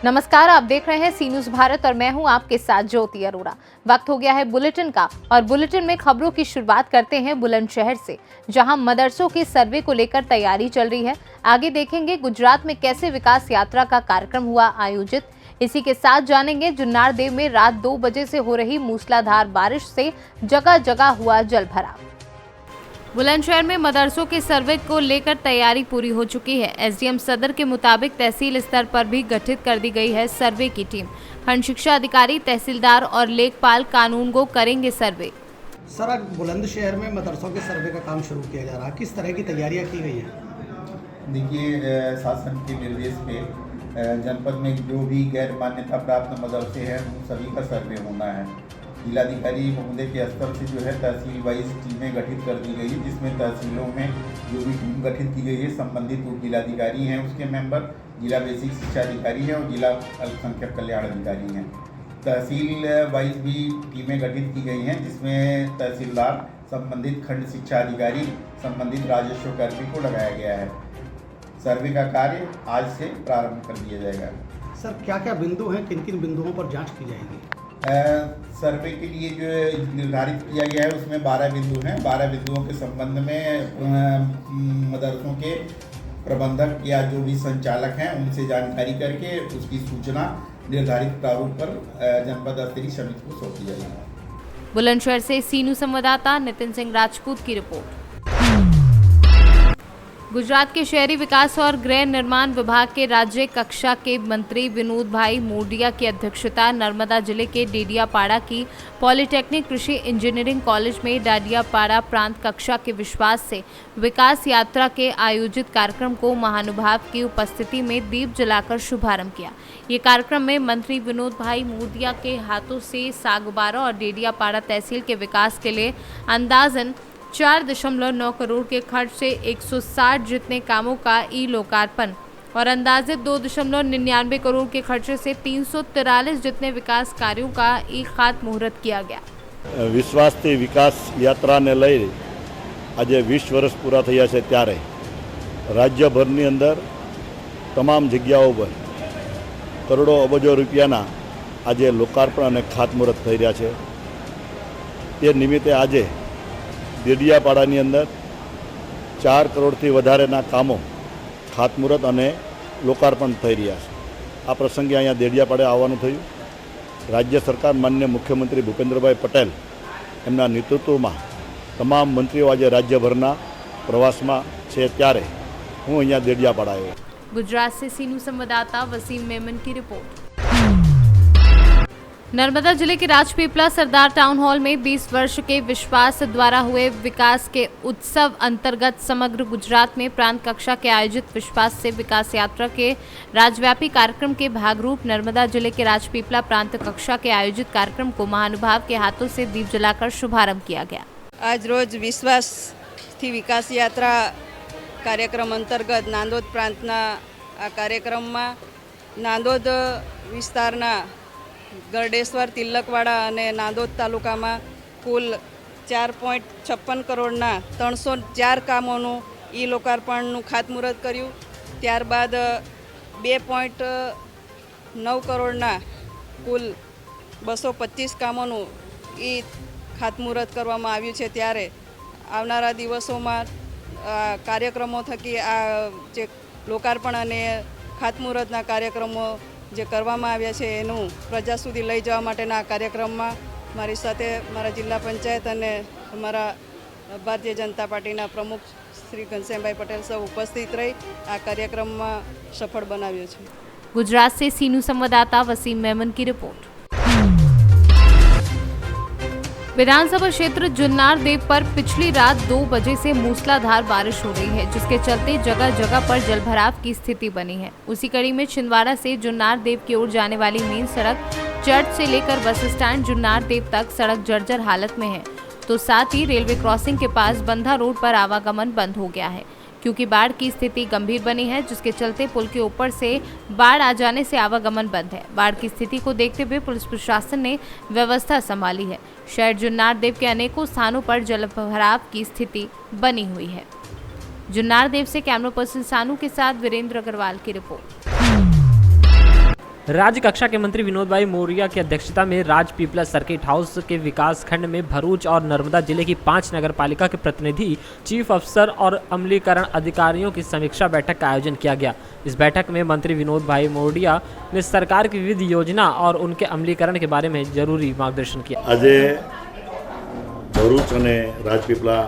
नमस्कार, आप देख रहे हैं सी न्यूज भारत और मैं हूं आपके साथ ज्योति अरोड़ा। वक्त हो गया है बुलेटिन का और बुलेटिन में खबरों की शुरुआत करते हैं बुलंदशहर से, जहां मदरसों के सर्वे को लेकर तैयारी चल रही है। आगे देखेंगे गुजरात में कैसे विकास यात्रा का कार्यक्रम हुआ आयोजित। इसी के साथ जानेंगे जुन्नार देव में रात 2 बजे से हो रही मूसलाधार बारिश से जगह जगह हुआ जल भराव। बुलंदशहर में मदरसों के सर्वे को लेकर तैयारी पूरी हो चुकी है। एसडीएम सदर के मुताबिक तहसील स्तर पर भी गठित कर दी गई है सर्वे की टीम। खंड शिक्षा अधिकारी, तहसीलदार और लेखपाल कानून को करेंगे सर्वे। सर, आज बुलंदशहर में मदरसों के सर्वे का काम शुरू किया जा रहा है, किस तरह की तैयारियां की गई हैं? देखिए, शासन के निर्देश पे जनपद में जो भी गैर मान्यता प्राप्त मदरसे हैं उन सभी का सर्वे होना है। जिलाधिकारी महोदय के स्तर से जो है तहसील वाइज टीमें गठित कर दी गई है, जिसमें तहसीलों में जो भी टीम गठित की गई है संबंधित उप जिलाधिकारी हैं, उसके मेंबर जिला बेसिक शिक्षा अधिकारी हैं और जिला अल्पसंख्यक कल्याण अधिकारी हैं। तहसील वाइज भी टीमें गठित की गई हैं, जिसमें तहसीलदार, संबंधित खंड शिक्षा अधिकारी, संबंधित राजस्व कर्मी को लगाया गया है। सर्वे का कार्य आज से प्रारंभ कर दिया जाएगा। सर, क्या क्या बिंदु हैं, किन किन बिंदुओं पर जांच की जाएगी? सर्वे के लिए जो निर्धारित किया गया है उसमें 12 बिंदु हैं। 12 बिंदुओं के संबंध में मदरसों के प्रबंधक या जो भी संचालक हैं उनसे जानकारी करके उसकी सूचना निर्धारित प्रारूप पर जनपद स्तरीय समिति को सौंपी जाएगी। बुलंदशहर से सी न्यूज संवाददाता नितिन सिंह राजपूत की रिपोर्ट। गुजरात के शहरी विकास और गृह निर्माण विभाग के राज्य कक्षा के मंत्री विनोद भाई मोडिया की अध्यक्षता नर्मदा जिले के डेडियापाड़ा की पॉलिटेक्निक कृषि इंजीनियरिंग कॉलेज में डेडियापाड़ा प्रांत कक्षा के विश्वास से विकास यात्रा के आयोजित कार्यक्रम को महानुभाव की उपस्थिति में दीप जलाकर शुभारंभ किया। ये कार्यक्रम में मंत्री विनोद भाई मोडिया के हाथों से सागबारा और डेडियापाड़ा तहसील के विकास के लिए अंदाजन 4.9 करोड़ के खर्च से 160 जितने कामों का ई लोकार्पण और अंदाजे 2.99 करोड़ के खर्चे से 343 जितने विकास कार्यों का ई खात मुहूर्त किया गया। विश्वासથી વિકાસ યાત્રાને લઈ આજે 20 વર્ષ પૂરા થયા છે ત્યારે રાજ્યભરની અંદર તમામ જગ્યાઓ પર કરોડો અબજો રૂપિયાના આજે લોકાર્પણ અને ખાતમુહૂર્ત થઈ રહ્યા છે। તે નિમિત્તે આજે डेडियापाड़ा अंदर 4 करोड़थी वधारेना कामों खातमुहूर्त और लोकार्पण थई रह्या छे। आ प्रसंगे अहींया डेडियापाड़े आववानुं थयुं। राज्य सरकार माननीय मुख्यमंत्री भूपेन्द्रभाई पटेल एमना नेतृत्वमां तमाम मंत्रीओ आज राज्यभरना प्रवासमां छे, त्यारे हूँ अहींया डेडियापाड़ा आव्यो। गुजरात से सी न्यूज संवाददाता वसीम मेमन की रिपोर्ट। नर्मदा जिले के राजपीपला सरदार टाउन हॉल में 20 वर्ष के विश्वास द्वारा हुए विकास के उत्सव अंतर्गत समग्र गुजरात में प्रांत कक्षा के आयोजित विश्वास से विकास यात्रा के राज्यव्यापी कार्यक्रम के भागरूप नर्मदा जिले के राजपीपला प्रांत कक्षा के आयोजित कार्यक्रम को महानुभाव के हाथों से दीप जलाकर शुभारंभ किया गया। आज रोज विश्वास थी विकास यात्रा कार्यक्रम अंतर्गत नांदोद प्रांतना आ कार्यक्रम में नांदोद विस्तारना गरडेश्वर, तिलकवाड़ा અને નાંદોદ તાલુકામાં કુલ 4.56 કરોડના 304 કામોનું ઈ લોકાર્પણનું ખાતમુહૂર્ત કર્યું। ત્યારબાદ 2.9 કરોડના કુલ 225 કામોનું ઈ ખાતમુહૂર્ત કરવામાં આવ્યું છે। ત્યારે આવનારા દિવસોમાં કાર્યક્રમો થકી આ જે લોકાર્પણ અને ખાતમુહૂર્તના કાર્યક્રમો જે કરવામાં આવ્યા છે એનું પ્રજા સુધી લઈ જવા માટેના આ કાર્યક્રમમાં મારી સાથે મારા જિલ્લા પંચાયત અને અમારા ભારતીય જનતા પાર્ટીના પ્રમુખ શ્રી ઘનશ્યામભાઈ પટેલ સૌ ઉપસ્થિત રહી આ કાર્યક્રમમાં સફળ બનાવ્યો છે। गुजरात से सी न्यूज संवाददाता वसीम मेमन की रिपोर्ट। विधानसभा क्षेत्र जुन्नार देव पर पिछली रात 2 बजे से मूसलाधार बारिश हो रही है, जिसके चलते जगह जगह पर जलभराव की स्थिति बनी है। उसी कड़ी में छिंदवाड़ा से जुन्नार देव की ओर जाने वाली मेन सड़क चर्च से लेकर बस स्टैंड जुन्नार देव तक सड़क जर्जर हालत में है, तो साथ ही रेलवे क्रॉसिंग के पास बंधा रोड पर आवागमन बंद हो गया है, क्योंकि बाढ़ की स्थिति गंभीर बनी है, जिसके चलते पुल के ऊपर से बाढ़ आ जाने से आवागमन बंद है। बाढ़ की स्थिति को देखते हुए पुलिस प्रशासन ने व्यवस्था संभाली है। शहर जुन्नार देव के अनेकों स्थानों पर जलभराव की स्थिति बनी हुई है। जुन्नार देव से कैमरा पर्सन सानू के साथ वीरेंद्र अग्रवाल की रिपोर्ट। राज्य कक्षा के मंत्री विनोद भाई मौर्य की अध्यक्षता में राजपीपला सर्किट हाउस के विकास खंड में भरूच और नर्मदा जिले की 5 नगर पालिका के प्रतिनिधि, चीफ अफसर और अमलीकरण अधिकारियों की समीक्षा बैठक का आयोजन किया गया। इस बैठक में मंत्री विनोद भाई मौर्य ने सरकार की विविध योजना और उनके अमलीकरण के बारे में जरूरी मार्गदर्शन किया। आज भरूच અને રાજપીપળા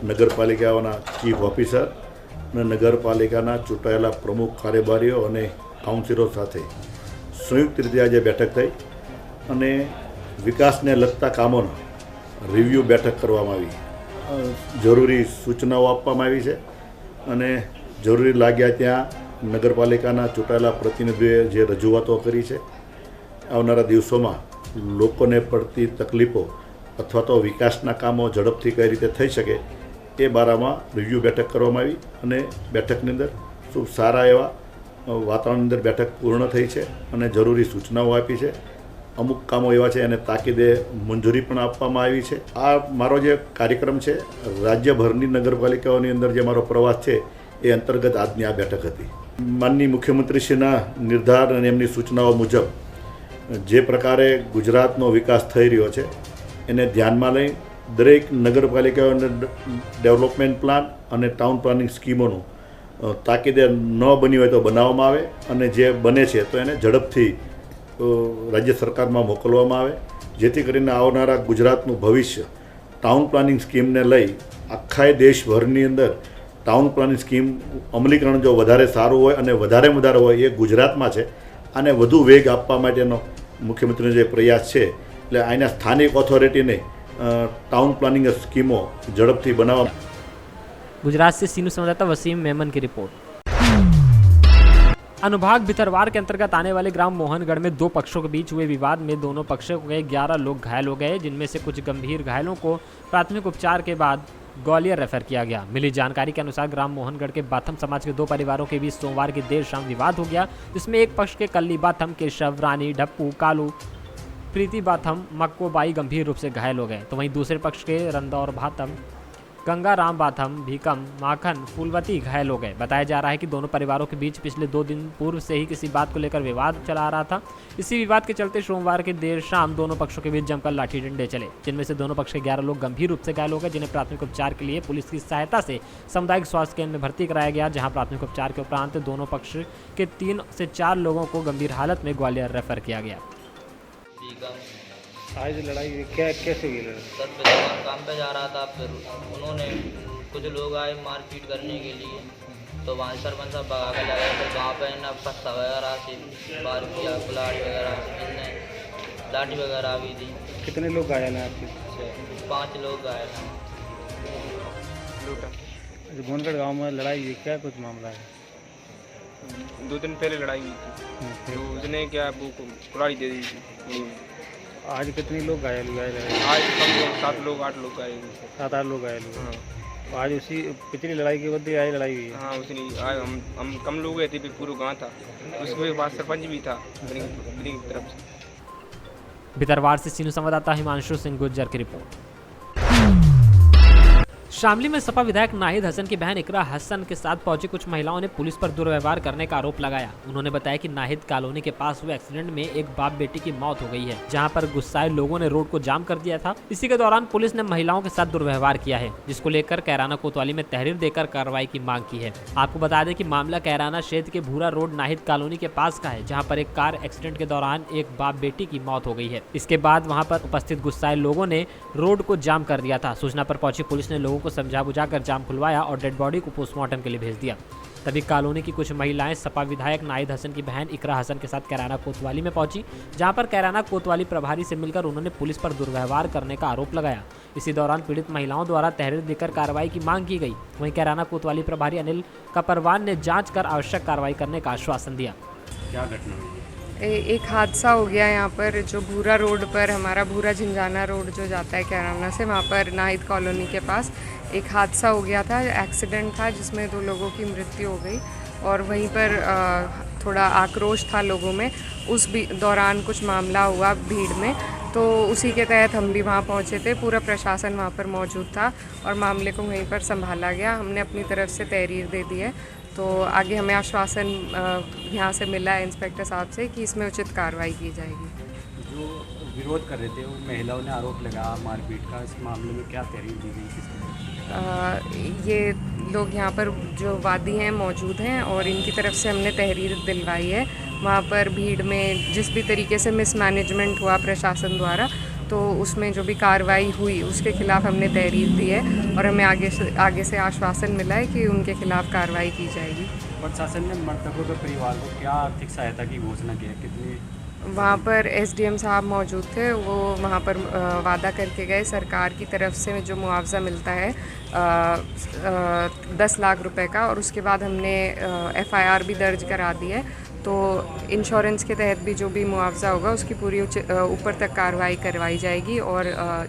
નગરપાલિકાઓના ચીફ ઓફિસર અને નગરપાલિકાના ચૂંટાયેલા પ્રમુખ કાર્યભારીઓ અને કાઉન્સિલરો સાથે સંયુક્ત રીતે આજે બેઠક થઈ અને વિકાસને લગતા કામોનો રિવ્યૂ બેઠક કરવામાં આવી, જરૂરી સૂચનાઓ આપવામાં આવી છે અને જરૂરી લાગ્યા ત્યાં નગરપાલિકાના ચૂંટાયેલા પ્રતિનિધિઓએ જે રજૂઆતો કરી છે, આવનારા દિવસોમાં લોકોને પડતી તકલીફો અથવા તો વિકાસના કામો ઝડપથી કઈ રીતે થઈ શકે એ બારામાં રિવ્યૂ બેઠક કરવામાં આવી અને બેઠકની અંદર ખૂબ સારા એવા વાતાવરણ અંદર બેઠક પૂર્ણ થઈ છે અને જરૂરી સૂચનાઓ આપી છે। અમુક કામો એવા છે એને તાકીદે મંજૂરી પણ આપવામાં આવી છે। આ મારો જે કાર્યક્રમ છે રાજ્યભરની નગરપાલિકાઓની અંદર જે મારો પ્રવાસ છે એ અંતર્ગત આજની આ બેઠક હતી। માનનીય મુખ્યમંત્રીશ્રીના નિર્ધાર અને એમની સૂચનાઓ મુજબ જે પ્રકારે ગુજરાતનો વિકાસ થઈ રહ્યો છે એને ધ્યાનમાં લઈ દરેક નગરપાલિકાઓને ડેવલપમેન્ટ પ્લાન અને ટાઉન પ્લાનિંગ સ્કીમોનું તાકીદે ન બની હોય તો બનાવવામાં આવે અને જે બને છે તો એને ઝડપથી રાજ્ય સરકારમાં મોકલવામાં આવે, જેથી કરીને આવનારા ગુજરાતનું ભવિષ્ય ટાઉન પ્લાનિંગ સ્કીમને લઈ આખા દેશભરની અંદર ટાઉન પ્લાનિંગ સ્કીમ અમલીકરણ જો વધારે સારું હોય અને વધારે હોય એ ગુજરાતમાં છે। આને વધુ વેગ આપવા માટેનો મુખ્યમંત્રીનો જે પ્રયાસ છે એટલે અહીંના સ્થાનિક ઓથોરિટીને टाउन प्लानिंग स्कीमों झड़पथी बनावा। गुजरात से सीनू संवाददाता वसीम मेमन की रिपोर्ट। अनुभाग भितरवार के अंतर्गत आने वाले ग्राम मोहनगढ़ में 2 पक्षों के बीच हुए विवाद में दोनों पक्षों के 11 लोग घायल हो गए, जिनमें से कुछ गंभीर घायलों को प्राथमिक उपचार के बाद ग्वालियर रेफर किया गया। मिली जानकारी के अनुसार ग्राम मोहनगढ़ के बाथम समाज के 2 परिवारों के बीच सोमवार की देर शाम विवाद हो गया, जिसमें एक पक्ष के कल्ली बाथम केशव, रानी, ढप्पू, कालू, प्रीति बाथम, मक्को बाई गंभीर रूप से घायल हो गए, तो वहीं दूसरे पक्ष के रंदौर बाथम, गंगाराम बाथम, भीकम, माखन, फूलवती घायल हो गए। बताया जा रहा है कि दोनों परिवारों के बीच पिछले 2 दिन पूर्व से ही किसी बात को लेकर विवाद चला आ रहा था। इसी विवाद के चलते सोमवार की देर शाम दोनों पक्षों के बीच जमकर लाठी डंडे चले, जिनमें से दोनों पक्ष के 11 लोग गंभीर रूप से घायल हो गए, जिन्हें प्राथमिक उपचार के लिए पुलिस की सहायता से सामुदायिक स्वास्थ्य केंद्र में भर्ती कराया गया, जहाँ प्राथमिक उपचार के उपरांत दोनों पक्ष के 3 से 4 लोगों को गंभीर हालत में ग्वालियर रेफर किया गया। आज लड़ाई कैसे हुई? सर मैं काम पे जा रहा था, फिर उन्होंने कुछ लोग आए मारपीट करने के लिए, तो वहाँ सरपंच साहब भगा कर लगे, फिर वहाँ पे ना पत्ता वगैरह से बार किया, कुल्हाड़ी वगैरह इनने लाठी वगैरह भी दी। कितने लोग घायल हैं आपके? 5 लोग घायल हैं। मोहनगढ़ गाँव में लड़ाई हुई, क्या कुछ मामला है? 2 दिन पहले लड़ाई हुई थी, तो उसने क्या वो कुल्हाड़ी दे दी थी। आज कितने लोग घायल हुए? आज कम लोग 7 लोग 8 लोग घायल हुए। 7-8 लोग घायल हुए। हाँ। आज उसी पिछली लड़ाई के बदले आज लड़ाई हुई है। हाँ उसी आज हम कम लोग गए थे, फिर पूरा गाँव था, उसके बाद सरपंच भी था की तरफ से। भितरवार से सीनू संवाददाता हिमांशु सिंह गुर्जर की रिपोर्ट। शामली में सपा विधायक नाहिद हसन की बहन इकरा हसन के साथ पहुंची कुछ महिलाओं ने पुलिस पर दुर्व्यवहार करने का आरोप लगाया। उन्होंने बताया कि नाहिद कॉलोनी के पास हुए एक्सीडेंट में एक बाप बेटी की मौत हो गई है, जहां पर गुस्साए लोगों ने रोड को जाम कर दिया था। इसी के दौरान पुलिस ने महिलाओं के साथ दुर्व्यवहार किया है, जिसको लेकर कैराना कोतवाली में तहरीर देकर कार्रवाई की मांग की है। आपको बता दें कि मामला कैराना क्षेत्र के भूरा रोड नाहिद कॉलोनी के पास का है, जहाँ पर एक कार एक्सीडेंट के दौरान एक बाप बेटी की मौत हो गई है। इसके बाद वहाँ पर उपस्थित गुस्साए लोगों ने रोड को जाम कर दिया था। सूचना पर पहुंची पुलिस ने लोगों को समझा बुझाकर जाम खुलवाया और डेड बॉडी को पोस्टमार्टम के लिए भेज दिया। तभी कॉलोनी की कुछ महिलाएं सपा विधायक नाहिद हसन की बहन इकरा हसन के साथ कैराना कोतवाली में पहुंची, जहां पर कैराना कोतवाली प्रभारी से मिलकर उन्होंने पुलिस पर दुर्व्यवहार करने का आरोप लगाया। इसी दौरान पीड़ित महिलाओं द्वारा तहरीर देकर कार्रवाई की मांग की गई। वहीं कैराना कोतवाली प्रभारी अनिल कपरवान ने जाँच कर आवश्यक कार्रवाई करने का आश्वासन दिया। क्या घटना हुई? एक हादसा हो गया यहाँ पर, जो भूरा रोड पर, हमारा भूरा झिंझाना रोड जो जाता है कैराना से, वहाँ पर नाहिद कॉलोनी के पास एक हादसा हो गया था, एक्सीडेंट था जिसमें 2 लोगों की मृत्यु हो गई। और वहीं पर थोड़ा आक्रोश था लोगों में। उस दौरान कुछ मामला हुआ भीड़ में, तो उसी के तहत हम भी वहाँ पहुँचे थे। पूरा प्रशासन वहाँ पर मौजूद था और मामले को वहीं पर संभाला गया। हमने अपनी तरफ से तहरीर दे दी है, तो आगे हमें आश्वासन यहाँ से मिला है इंस्पेक्टर साहब से कि इसमें उचित कार्रवाई की जाएगी। जो विरोध कर रहे थे उन महिलाओं ने आरोप लगाया मारपीट का, इस मामले में क्या तहरीर दी गई? ये लोग यहाँ पर जो वादी हैं मौजूद हैं और इनकी तरफ से हमने तहरीर दिलवाई है। वहाँ पर भीड़ में जिस भी तरीके से मिसमैनेजमेंट हुआ प्रशासन द्वारा, तो उसमें जो भी कार्रवाई हुई उसके खिलाफ हमने तहरीर दी है और हमें आगे से आश्वासन मिला है कि उनके खिलाफ कार्रवाई की जाएगी। प्रशासन ने मृतकों के परिवार को क्या आर्थिक सहायता की घोषणा की है? कितनी? वहाँ पर एसडीएम साहब मौजूद थे, वो वहाँ पर वादा करके गए सरकार की तरफ से जो मुआवजा मिलता है 10 लाख रुपए का, और उसके बाद हमने एफआईआर भी दर्ज करा दी है। तो इंश्योरेंस के तहत भी जो भी मुआवजा होगा उसकी पूरी ऊपर तक कार्रवाई करवाई जाएगी और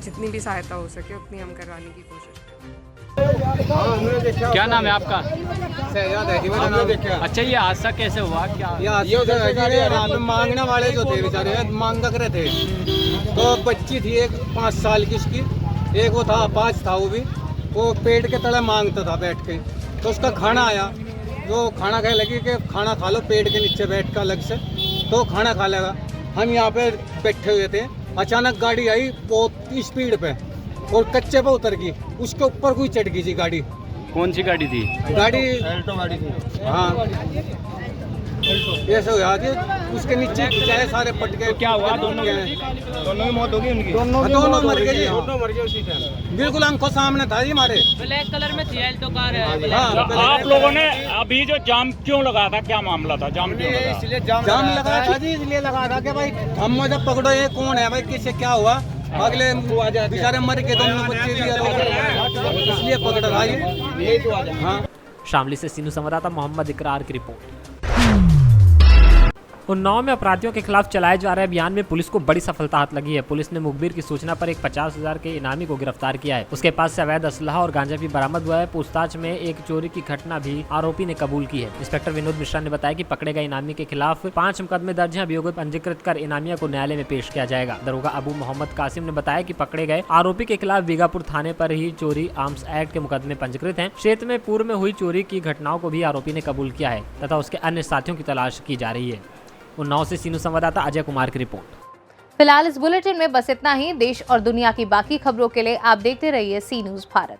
जितनी भी सहायता हो सके उतनी हम करवाने की कोशिश करेंगे। क्या नाम है आपका? अच्छा, ये हादसा कैसे हुआ? क्या मांगने वाले जो थे बेचारे मांग कर रहे थे, तो बच्ची थी एक 5 साल की उसकी, एक वो था 5 था, वो पेट के तले मांगता था बैठ के। तो उसका खाना आया, जो खाना खाने लगी कि खाना खा लो पेट के नीचे बैठ कर अलग से, तो खाना खा लेगा। हम यहाँ पे बैठे हुए थे, अचानक गाड़ी आई बहुत स्पीड पे और कच्चे पे उतर गई, उसके ऊपर कोई चढ़ गई जी गाड़ी। कौन सी गाड़ी थी? गाड़ी एल्टो गाड़ी थी। हाँ, ऐसे हुआ कि उसके नीचे बेचारे सारे पट गए। क्या हुआ? दोनों की मौत होगी उनकी? दोनों मर गए जी, दोनों मर गए उसी टाइम। बिल्कुल आंखों सामने था जी हमारे। ब्लैक कलर में थी एल्टो कार है। आप लोगों ने अभी जो जाम क्यों लगाया था, क्या मामला था? जाम क्यों लगाया? इसलिए जाम लगाया था जी, इसलिए लगाया था कि भाई हम जब पकड़ो ये कौन है भाई, किससे क्या हुआ, अगले बेचारे मर के दोनों बच्चे भी, इसलिए पकड़ रहा है। हाँ, शामली से सीनू संवाददाता मोहम्मद इकरार की रिपोर्ट। उन्नाव में अपराधियों के खिलाफ चलाए जा रहे अभियान में पुलिस को बड़ी सफलता हाथ लगी है। पुलिस ने मुखबिर की सूचना पर एक 50,000 के इनामी को गिरफ्तार किया है। उसके पास से अवैध असलहा और गांजा भी बरामद हुआ है। पूछताछ में एक चोरी की घटना भी आरोपी ने कबूल की है। इंस्पेक्टर विनोद मिश्रा ने बताया कि पकड़े गए इनामी के खिलाफ 5 मुकदमे दर्ज हैं। अभियोग पंजीकृत कर इनामिया को न्यायालय में पेश किया जाएगा। दरोगा अबू मोहम्मद कासिम ने बताया कि पकड़े गए आरोपी के खिलाफ बीगापुर थाने पर ही चोरी आर्म्स एक्ट के मुकदमे पंजीकृत हैं। क्षेत्र में पूर्व में हुई चोरी की घटनाओं को भी आरोपी ने कबूल किया है तथा उसके अन्य साथियों की तलाश की जा रही है। उन्नाव से सीनू संवाददाता अजय कुमार की रिपोर्ट। फिलहाल इस बुलेटिन में बस इतना ही। देश और दुनिया की बाकी खबरों के लिए आप देखते रहिए सी न्यूज़ भारत।